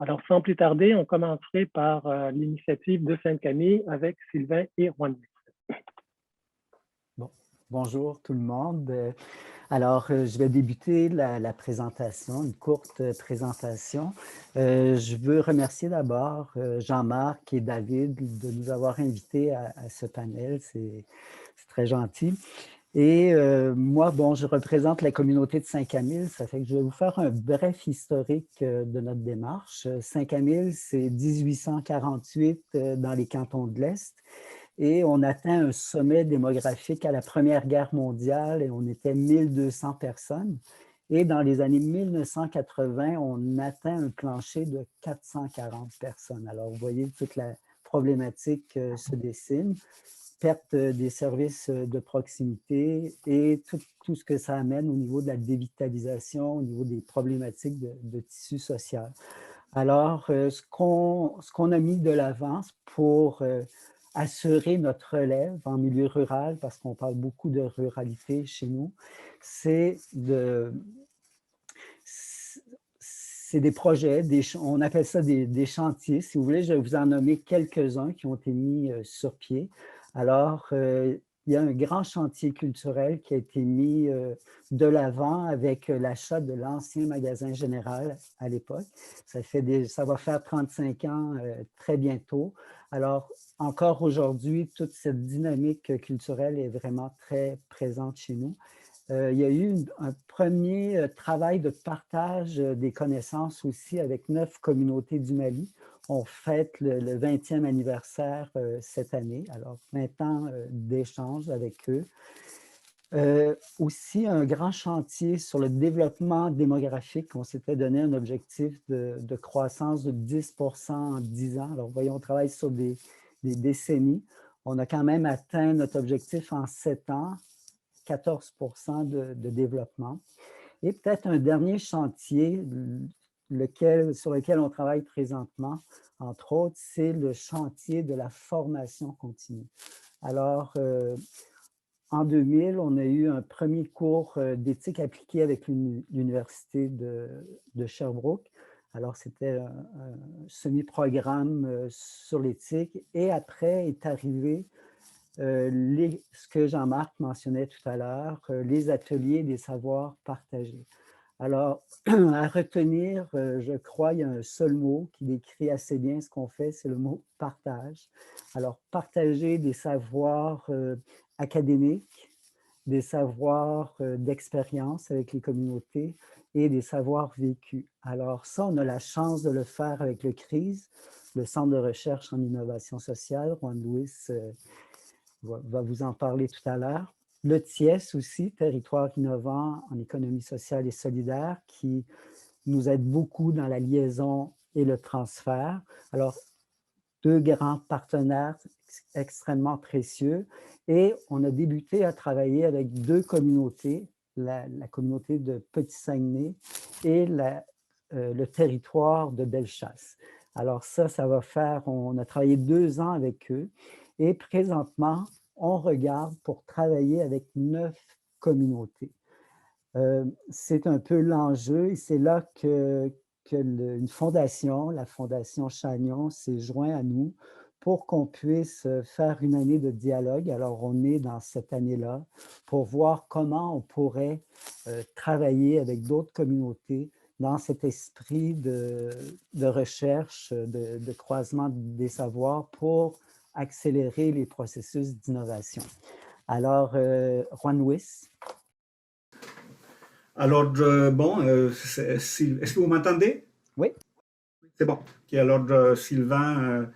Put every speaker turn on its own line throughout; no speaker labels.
Alors, sans plus tarder, on commencerait par l'initiative de Sainte-Camille avec Sylvain et Juan.
Bon, bonjour tout le monde. Alors, je vais débuter la présentation, une courte présentation. Je veux remercier d'abord Jean-Marc et David de nous avoir invités à ce panel. C'est très gentil. Et moi, bon, je représente la communauté de Saint-Camille. Ça fait que je vais vous faire un bref historique de notre démarche. Saint-Camille, c'est 1848 dans les cantons de l'Est. Et on atteint un sommet démographique à la Première Guerre mondiale et on était 1200 personnes. Et dans les années 1980, on atteint un plancher de 440 personnes. Alors, vous voyez, toute la problématique se dessine. Perte des services de proximité et tout ce que ça amène au niveau de la dévitalisation, au niveau des problématiques de tissu social. Alors, ce qu'on a mis de l'avant pour assurer notre relève en milieu rural, parce qu'on parle beaucoup de ruralité chez nous, c'est des projets, on appelle ça des chantiers. Si vous voulez, je vais vous en nommer quelques-uns qui ont été mis sur pied. Alors, il y a un grand chantier culturel qui a été mis de l'avant avec l'achat de l'ancien magasin général à l'époque. Ça va faire 35 ans très bientôt. Alors, encore aujourd'hui, toute cette dynamique culturelle est vraiment très présente chez nous. Il y a eu un premier travail de partage des connaissances aussi avec 9 communautés du Mali. On fête le 20e anniversaire cette année, alors 20 ans d'échanges avec eux. Aussi, un grand chantier sur le développement démographique. On s'était donné un objectif de croissance de 10% en 10 ans. Alors, voyons, on travaille sur des décennies. On a quand même atteint notre objectif en 7 ans, 14% de développement. Et peut-être un dernier chantier sur lequel on travaille présentement, entre autres, c'est le chantier de la formation continue. Alors, en 2000, on a eu un premier cours d'éthique appliquée avec l'Université de Sherbrooke. Alors, c'était un semi-programme sur l'éthique. Et après est arrivé ce que Jean-Marc mentionnait tout à l'heure, les ateliers des savoirs partagés. Alors, à retenir, je crois, il y a un seul mot qui décrit assez bien ce qu'on fait, c'est le mot « partage ». Alors, partager des savoirs académiques, des savoirs d'expérience avec les communautés et des savoirs vécus. Alors ça, on a la chance de le faire avec le CRISE, le Centre de recherche en innovation sociale. Juan Luis va vous en parler tout à l'heure. Le TIES aussi, Territoire innovant en économie sociale et solidaire, qui nous aide beaucoup dans la liaison et le transfert. Alors, 2 grands partenaires extrêmement précieux. Et on a débuté à travailler avec 2 communautés, la communauté de Petit-Saguenay et le territoire de Bellechasse. Alors ça va faire, on a travaillé 2 ans avec eux. Et présentement, on regarde pour travailler avec 9 communautés. C'est un peu l'enjeu et c'est là qu'une fondation, la Fondation Chagnon, s'est joint à nous pour qu'on puisse faire une année de dialogue. Alors, on est dans cette année-là pour voir comment on pourrait travailler avec d'autres communautés dans cet esprit de recherche, de croisement des savoirs pour accélérer les processus d'innovation. Alors, Juan Luis.
Alors, bon, est-ce que vous m'entendez?
Oui.
C'est bon. Okay, alors, Sylvain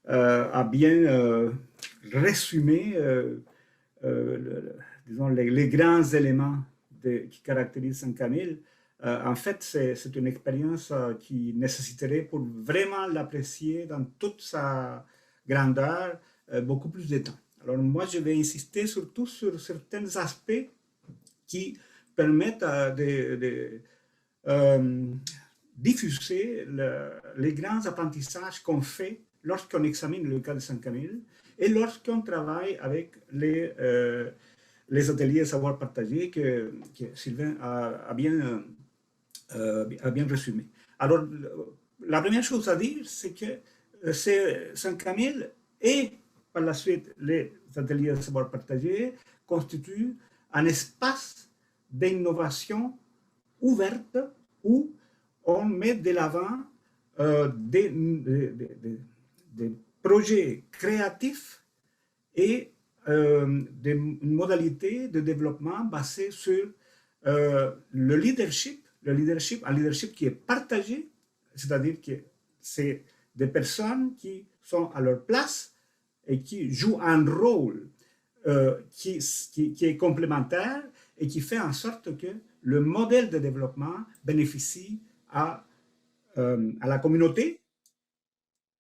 a bien résumé, disons, les grands éléments qui caractérisent Saint-Camille. En fait, c'est une expérience qui nécessiterait, pour vraiment l'apprécier dans toute sa grandeur, beaucoup plus de temps. Alors, moi, je vais insister surtout sur certains aspects qui permettent de diffuser les grands apprentissages qu'on fait lorsqu'on examine le cas de Saint-Camille et lorsqu'on travaille avec les ateliers savoir partager que Sylvain a bien résumé. Alors, la première chose à dire, c'est que c'est Saint-Camille et par la suite les ateliers de savoir partagé constituent un espace d'innovation ouverte où on met de l'avant des projets créatifs et des modalités de développement basées sur le leadership, un leadership qui est partagé, c'est-à-dire que c'est des personnes qui sont à leur place et qui jouent un rôle qui est complémentaire et qui fait en sorte que le modèle de développement bénéficie à la communauté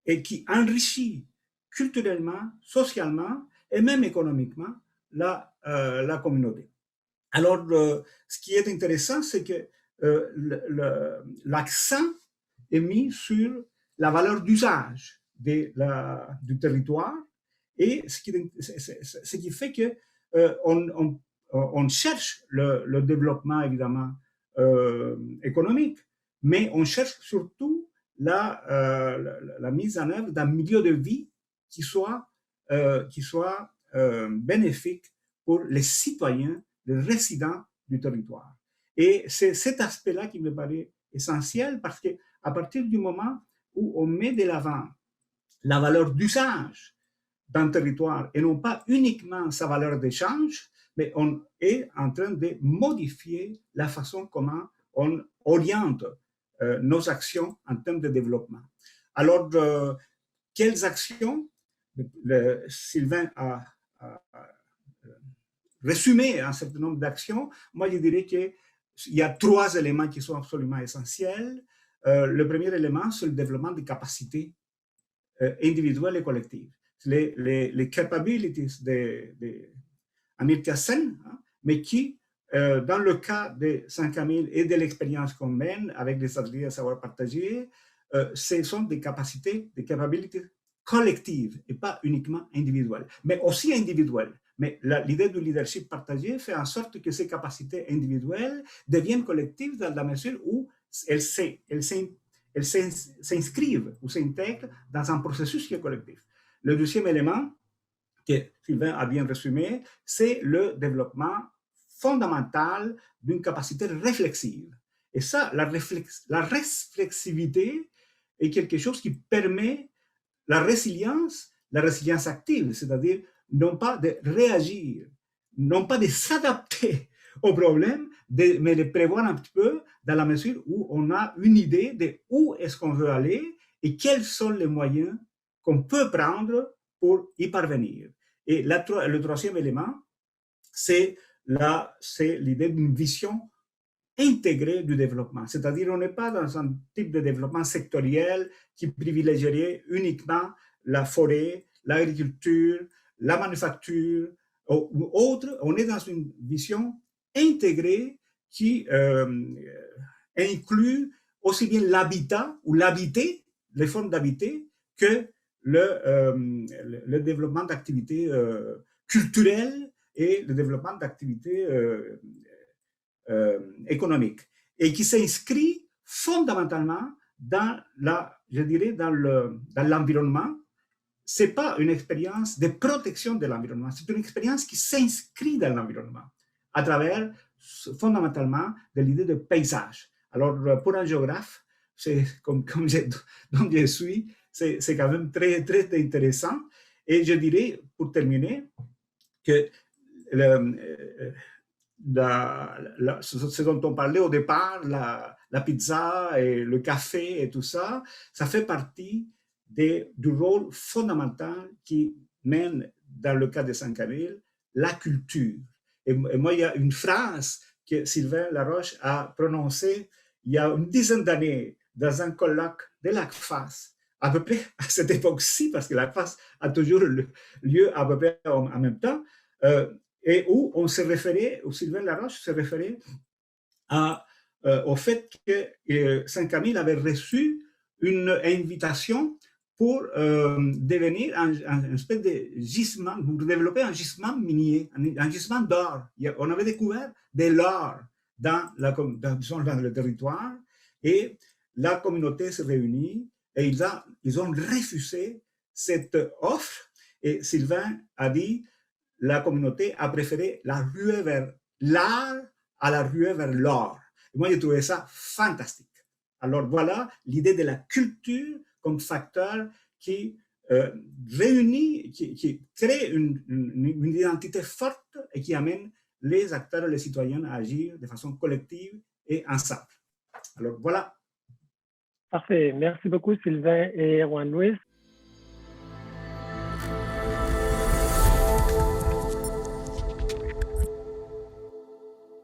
et qui enrichit culturellement, socialement et même économiquement la communauté. Alors, ce qui est intéressant, c'est que l'accent est mis sur la valeur d'usage du territoire et ce qui fait que on cherche le développement, évidemment, économique, mais on cherche surtout la mise en œuvre d'un milieu de vie qui soit bénéfique pour les citoyens, les résidents du territoire. Et c'est cet aspect-là qui me paraît essentiel parce qu'à partir du moment où on met de l'avant la valeur d'usage d'un territoire et non pas uniquement sa valeur d'échange, mais on est en train de modifier la façon comment on oriente nos actions en termes de développement. Alors, quelles actions? Sylvain a résumé un certain nombre d'actions. Moi, je dirais qu'il y a 3 éléments qui sont absolument essentiels. Le premier élément, c'est le développement des capacités individuelles et collectives. Les capabilities d'Amartya Sen, hein, mais qui, dans le cas de Saint-Camille et de l'expérience qu'on mène avec les ateliers à savoir partager, ce sont des capacités, des capabilities collectives et pas uniquement individuelles, mais aussi individuelles. Mais l'idée du leadership partagé fait en sorte que ces capacités individuelles deviennent collectives dans la mesure où elles s'inscrivent ou s'intègrent dans un processus qui est collectif. Le deuxième élément, que Sylvain a bien résumé, c'est le développement fondamental d'une capacité réflexive. Et ça, la réflexivité est quelque chose qui permet la résilience active, c'est-à-dire non pas de réagir, non pas de s'adapter au problème, mais de prévoir un petit peu dans la mesure où on a une idée de où est-ce qu'on veut aller et quels sont les moyens qu'on peut prendre pour y parvenir. Et le troisième élément, c'est l'idée d'une vision intégrée du développement. C'est-à-dire on n'est pas dans un type de développement sectoriel qui privilégierait uniquement la forêt, l'agriculture, la manufacture ou autre. On est dans une vision intégrée qui inclut aussi bien l'habitat ou l'habité, les formes d'habiter, que le développement d'activités culturelles et le développement d'activités économiques, et qui s'inscrit fondamentalement dans l'environnement. Ce n'est pas une expérience de protection de l'environnement, c'est une expérience qui s'inscrit dans l'environnement à travers fondamentalement de l'idée de paysage. Alors, pour un géographe, c'est comme dont je suis, c'est quand même très, très intéressant. Et je dirais, pour terminer, que ce dont on parlait au départ, la pizza et le café et tout ça, ça fait partie du rôle fondamental qui mène, dans le cas de Saint-Camille, la culture. Et moi, il y a une phrase que Sylvain Laroche a prononcée il y a une dizaine d'années dans un colloque de l'ACFAS, à peu près à cette époque-ci, parce que l'ACFAS a toujours lieu à peu près en même temps, et où on se référait, où Sylvain Laroche se référait au fait que Saint-Camille avait reçu une invitation pour devenir un espèce de gisement, pour développer un gisement minier, un gisement d'or. On avait découvert de l'or dans le territoire, et la communauté se réunit et ils ont refusé cette offre. Et Sylvain a dit, la communauté a préféré la ruée vers l'art à la ruée vers l'or. Moi, j'ai trouvé ça fantastique. Alors voilà l'idée de la culture comme facteur qui réunit, qui crée une identité forte et qui amène les acteurs et les citoyens à agir de façon collective et ensemble. Alors voilà.
Parfait. Merci beaucoup, Sylvain et Juan Luis.